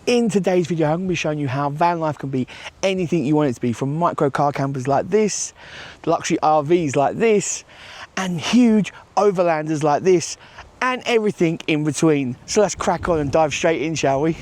In today's video, I'm going to be showing you how van life can be anything you want it to be, from micro car campers like this, luxury RVs like this, and huge overlanders like this, and everything in between. So let's crack on and dive straight in, shall we?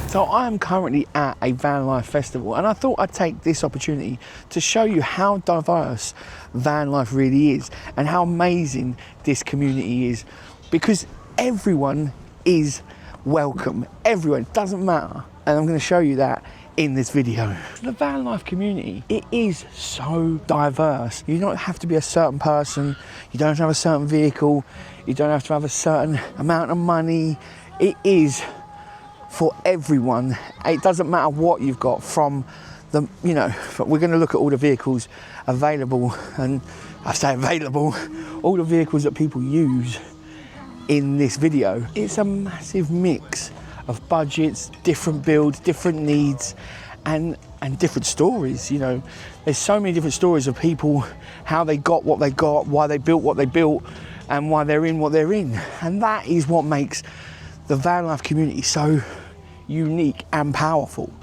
So I am currently at a van life festival, and I thought I'd take this opportunity to show you how diverse van life really is and how amazing this community is, because everyone is welcome. Everyone, doesn't matter, and I'm going to show you that in this video. The van life community, it is so diverse. You don't have to be a certain person, you don't have to have a certain vehicle, you don't have to have a certain amount of money. It is for everyone. It doesn't matter what you've got, from the, you know, we're going to look at all the vehicles available, and I say available, all the vehicles that people use in this video. It's a massive mix of budgets, different builds, different needs, and different stories. You know, there's so many different stories of people, how they got what they got, why they built what they built, and why they're in what they're in. And that is what makes the van life community so unique and powerful.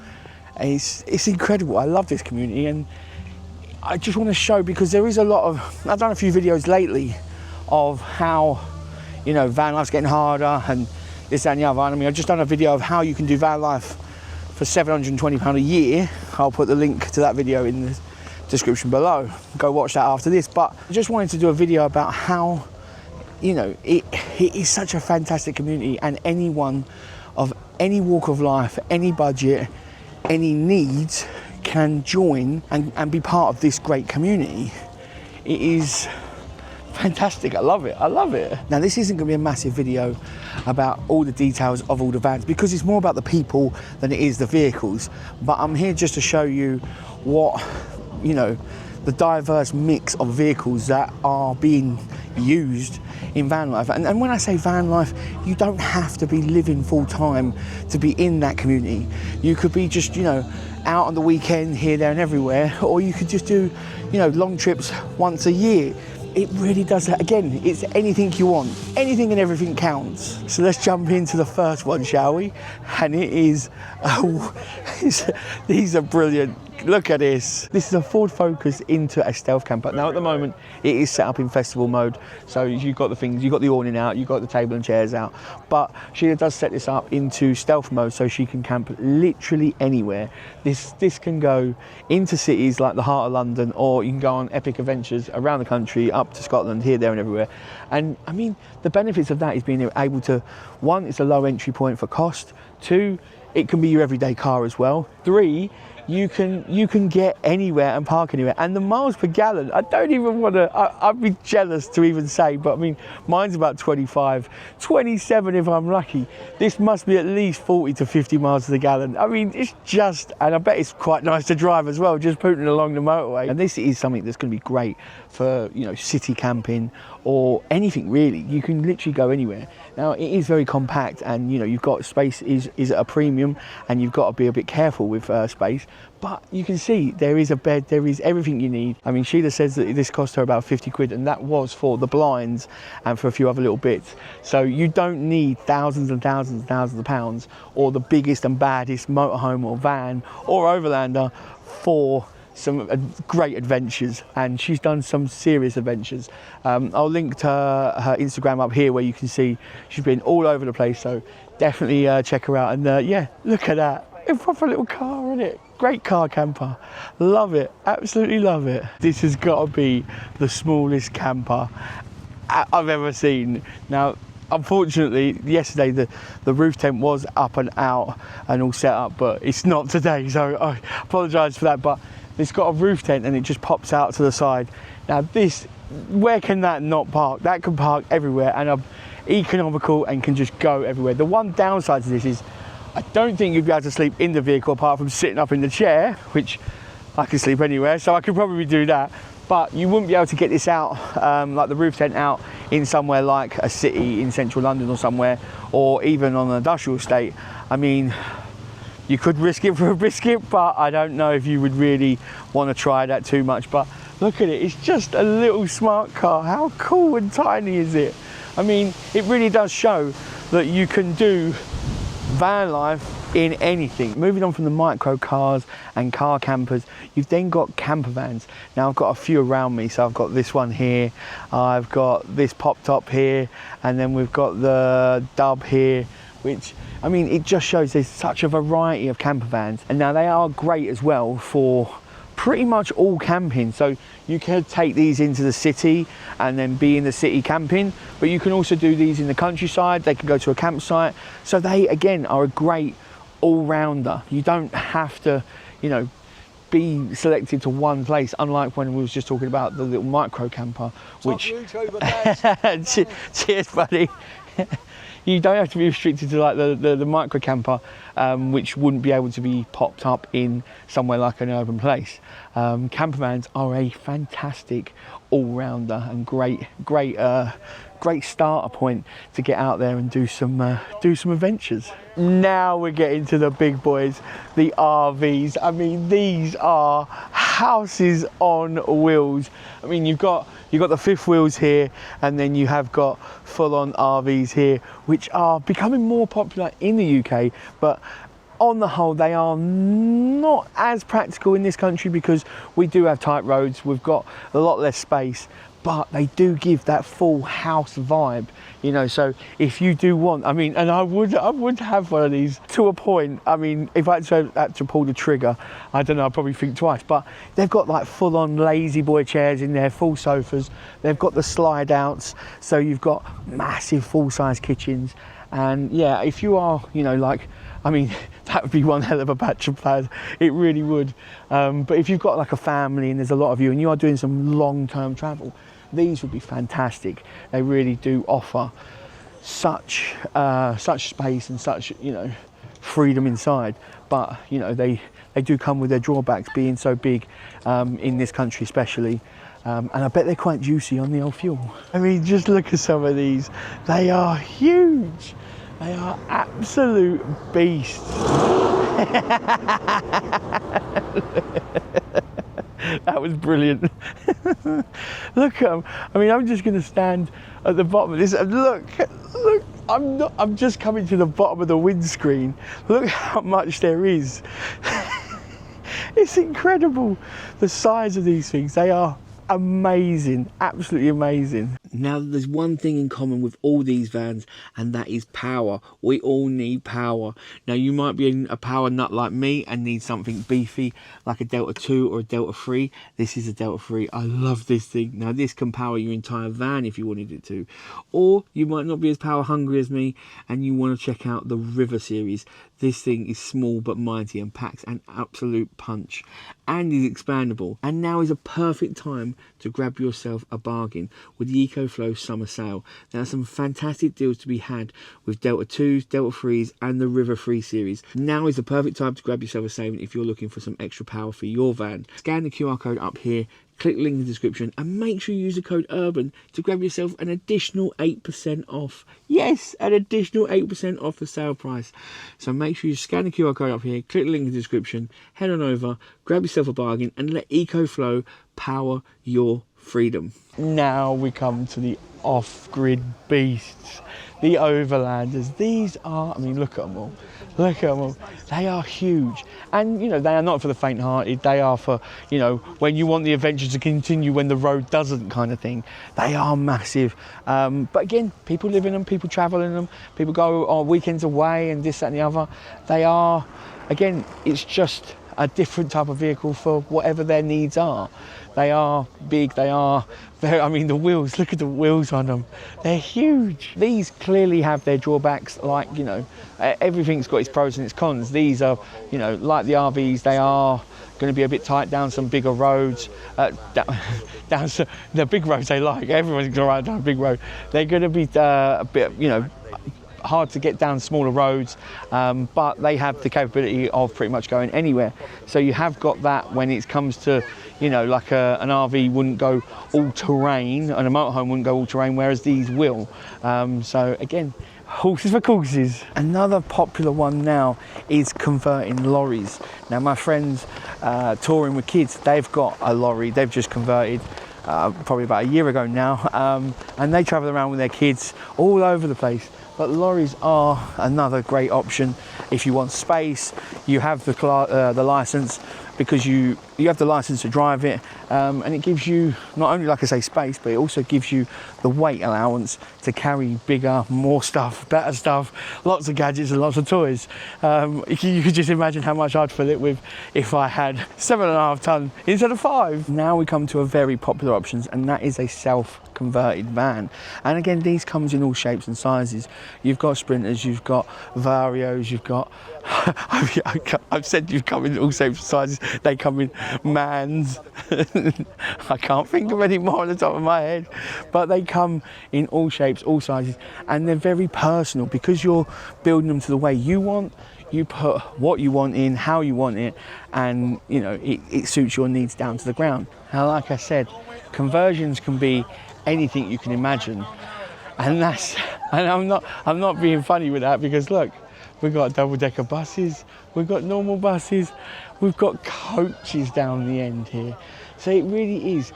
It's incredible. I love this community, and I just want to show, because there is a lot of, I've done a few videos lately of how, you know, van life's getting harder and this, that and the other. I mean, I've just done a video of how you can do van life for £720 a year. I'll put the link to that video in the description below. Go watch that after this. But I just wanted to do a video about how, you know, it is such a fantastic community, and anyone of any walk of life, any budget, any needs can join and be part of this great community. It is fantastic. I love it. I love it. Now, this isn't going to be a massive video about all the details of all the vans, because it's more about the people than it is the vehicles. But I'm here just to show you what, you know, the diverse mix of vehicles that are being used in van life. And when I say van life, you don't have to be living full time to be in that community. You could be just, you know, out on the weekend, here, there and everywhere, or you could just do, you know, long trips once a year. It really does that. Again, it's anything you want. Anything and everything counts. So let's jump into the first one, shall we? And it is, these are brilliant. Look at this. This is a Ford Focus into a stealth camper. Now, at the moment, it is set up in festival mode. So you've got the things, you've got the awning out, you've got the table and chairs out. But Sheila does set this up into stealth mode, so she can camp literally anywhere. This can go into cities like the heart of London, or you can go on epic adventures around the country, up to Scotland, here, there and everywhere. And I mean, the benefits of that is being able to, one, it's a low entry point for cost. Two, it can be your everyday car as well. Three, you can get anywhere and park anywhere. And the miles per gallon, I don't even want to, I'd be jealous to even say, but I mean, mine's about 25, 27 if I'm lucky. This must be at least 40 to 50 miles to the gallon. I mean, it's just, and I bet it's quite nice to drive as well, just putting along the motorway. And this is something that's going to be great for, you know, city camping or anything really. You can literally go anywhere. Now, it is very compact, and you know, you've got space is at a premium, and you've got to be a bit careful with space. But you can see there is a bed, there is everything you need. I mean, Sheila says that this cost her about 50 quid, and that was for the blinds and for a few other little bits. So you don't need thousands and thousands and thousands of pounds, or the biggest and baddest motorhome or van or overlander for some great adventures. And she's done some serious adventures. I'll link to her Instagram up here, where you can see she's been all over the place, so definitely check her out. And yeah, look at that, a proper little car, isn't it? Great car camper. Love it, absolutely love it. This has got to be the smallest camper I've ever seen. Now, unfortunately, yesterday the roof tent was up and out and all set up, but it's not today, so I apologise for that. But it's got a roof tent and it just pops out to the side. Now this, where can that not park? That can park everywhere, and I'm economical and can just go everywhere. The one downside to this is I don't think you'd be able to sleep in the vehicle apart from sitting up in the chair, which I can sleep anywhere, so I could probably do that. But you wouldn't be able to get this out, like the roof tent out, in somewhere like a city in central London or somewhere, or even on an industrial estate. I mean, you could risk it for a biscuit, but I don't know if you would really want to try that too much. But look at it, it's just a little smart car. How cool and tiny is it? I mean, it really does show that you can do van life in anything. Moving on from the micro cars and car campers, you've then got camper vans. Now I've got a few around me, so I've got this one here, I've got this pop top here, and then we've got the dub here, which, I mean, it just shows there's such a variety of camper vans. And now they are great as well for pretty much all camping. So you can take these into the city and then be in the city camping, but you can also do these in the countryside. They can go to a campsite. So they, again, are a great all-rounder. You don't have to, you know, be selected to one place, unlike when we was just talking about the little micro camper, which cheers buddy. You don't have to be restricted to like the micro camper, which wouldn't be able to be popped up in somewhere like an urban place. Campervans are a fantastic all-rounder and great starter point to get out there and do some adventures. Now we're getting to the big boys, the RVs. I mean, these are houses on wheels. I mean, you've got the fifth wheels here, and then you have got full-on RVs here, which are becoming more popular in the UK, but on the whole, they are not as practical in this country because we do have tight roads, we've got a lot less space, but they do give that full house vibe, you know. So if you do want, I mean, and I would have one of these to a point. I mean, if I had to pull the trigger, I don't know, I'd probably think twice. But they've got like full-on lazy boy chairs in there, full sofas. They've got the slide outs, so you've got massive full-size kitchens. And yeah, if you are, you know, like, I mean, that would be one hell of a batch of pad. It really would. But if you've got like a family and there's a lot of you and you are doing some long-term travel, these would be fantastic. They really do offer such space and such, you know, freedom inside. But, you know, they do come with their drawbacks, being so big in this country especially. And I bet they're quite juicy on the old fuel. I mean, just look at some of these. They are huge. They are absolute beasts. That was brilliant. Look at them. I mean, I'm just going to stand at the bottom of this. Look. I'm just coming to the bottom of the windscreen. Look how much there is. It's incredible, the size of these things. They are amazing, absolutely amazing. Now, there's one thing in common with all these vans, and that is power. We all need power. Now, you might be a power nut like me and need something beefy like a Delta 2 or a Delta 3. This is a Delta 3. I love this thing. Now, this can power your entire van if you wanted it to. Or you might not be as power hungry as me and you want to check out the River series. This thing is small but mighty and packs an absolute punch and is expandable. And now is a perfect time to grab yourself a bargain with the EcoFlow Summer Sale. There are some fantastic deals to be had with Delta 2s, Delta 3s and the River 3 series. Now is the perfect time to grab yourself a saving if you're looking for some extra power for your van. Scan the QR code up here, click the link in the description and make sure you use the code URBAN to grab yourself an additional 8% off. Yes, an additional 8% off the sale price. So make sure you scan the QR code up here, click the link in the description, head on over, grab yourself a bargain and let EcoFlow power your freedom. Now we come to the off-grid beasts, the Overlanders. These are, I mean, look at them all. Look at them all. They are huge. And, you know, they are not for the faint-hearted. They are for, you know, when you want the adventure to continue when the road doesn't kind of thing. They are massive. But again, people live in them, people travel in them, people go on weekends away and this, that and the other. They are, again, it's just a different type of vehicle for whatever their needs are. They are big, they are very, I mean, the wheels, look at the wheels on them. They're huge. These clearly have their drawbacks, like, you know, everything's got its pros and its cons. These are, you know, like the RVs, they are going to be a bit tight down some bigger roads, down some, the big roads they like, everyone's going to ride down a big road. They're going to be a bit, you know, hard to get down smaller roads, but they have the capability of pretty much going anywhere. So you have got that when it comes to, you know, like an RV wouldn't go all terrain and a motorhome wouldn't go all terrain, whereas these will. So again, horses for courses. Another popular one now is converting lorries. Now my friends touring with kids, they've got a lorry, they've just converted. probably about a year ago now, and they travel around with their kids all over the place. But lorries are another great option if you want space. You have the license, because you have the license to drive it, and it gives you not only, like I say, space, but it also gives you the weight allowance to carry bigger, more stuff, better stuff, lots of gadgets and lots of toys. You could just imagine how much I'd fill it with if I had 7.5 ton instead of 5. Now we come to a very popular option, and that is a self-converted van. And again, these comes in all shapes and sizes. You've got Sprinters, you've got Varios, you've got I've said you've come in all shapes and sizes. They come in Mans. I can't think of any more on the top of my head, but they come in all shapes, all sizes, and they're very personal because you're building them to the way you want. You put what you want in, how you want it, and you know it suits your needs down to the ground. Now, like I said, conversions can be anything you can imagine, and I'm not being funny with that, because look, we've got double-decker buses, we've got normal buses, we've got coaches down the end here. So it really is,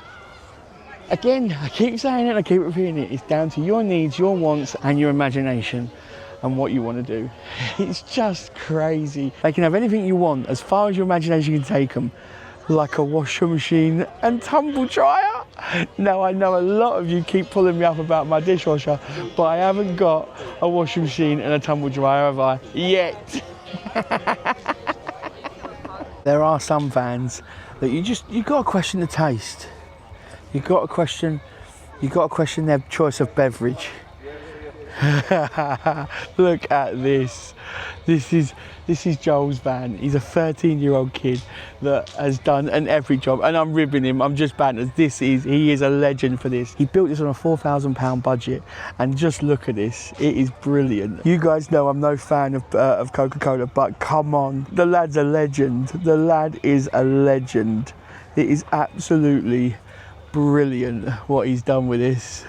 again, I keep saying it, I keep repeating it, it's down to your needs, your wants, and your imagination, and what you want to do. It's just crazy. They can have anything you want as far as your imagination can take them, like a washer machine and tumble dryer. Now, I know a lot of you keep pulling me up about my dishwasher, but I haven't got a washing machine and a tumble dryer, have I? Yet. There are some vans that you've got to question the taste. You've got to question their choice of beverage. Look at this. This is Joel's van. He's a 13-year-old kid that has done an every job, and I'm ribbing him, I'm just banters. He is a legend for this. He built this on a £4,000 budget, and just look at this, it is brilliant. You guys know I'm no fan of Coca-Cola, but come on, the lad's a legend. The lad is a legend. It is absolutely brilliant what he's done with this.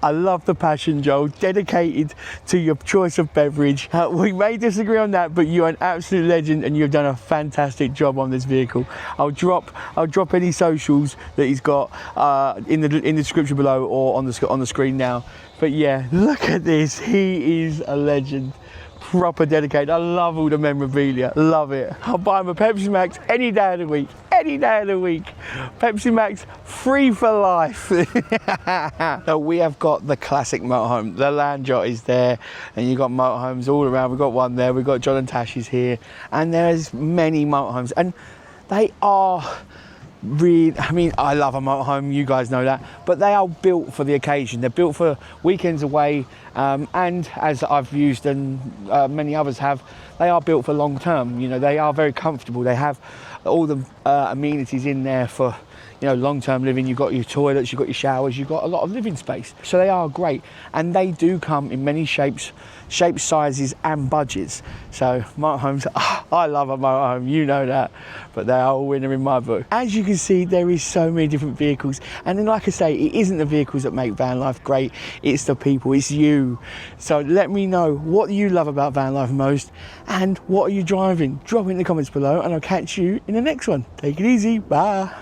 I love the passion, Joel, dedicated to your choice of beverage. We may disagree on that, but you're an absolute legend and you've done a fantastic job on this vehicle. I'll drop any socials that he's got in the description below or on the screen now. But yeah, look at this, he is a legend. Proper dedicated. I love all the memorabilia, love it. I'll buy him a Pepsi Max any day of the week. Any day of the week. Pepsi Max free for life. So we have got the classic motorhome. The Land Yacht is there, and you've got motorhomes all around. We've got one there, we've got John and Tash's here, and there's many motorhomes, and they are really, I mean, I love a motorhome, you guys know that, but they are built for the occasion. They're built for weekends away, and as I've used and many others have, they are built for long term. You know, they are very comfortable. They have all the amenities in there for, you know, long-term living. You've got your toilets, you've got your showers, you've got a lot of living space. So they are great, and they do come in many shapes, sizes and budgets. So motorhomes, I love a motorhome, you know that, but they are a winner in my book. As you can see, there is so many different vehicles, and then, like I say, it isn't the vehicles that make van life great, it's the people, it's you. So let me know what you love about van life most, and what are you driving? Drop it in the comments below, and I'll catch you in the next one. Take it easy, bye.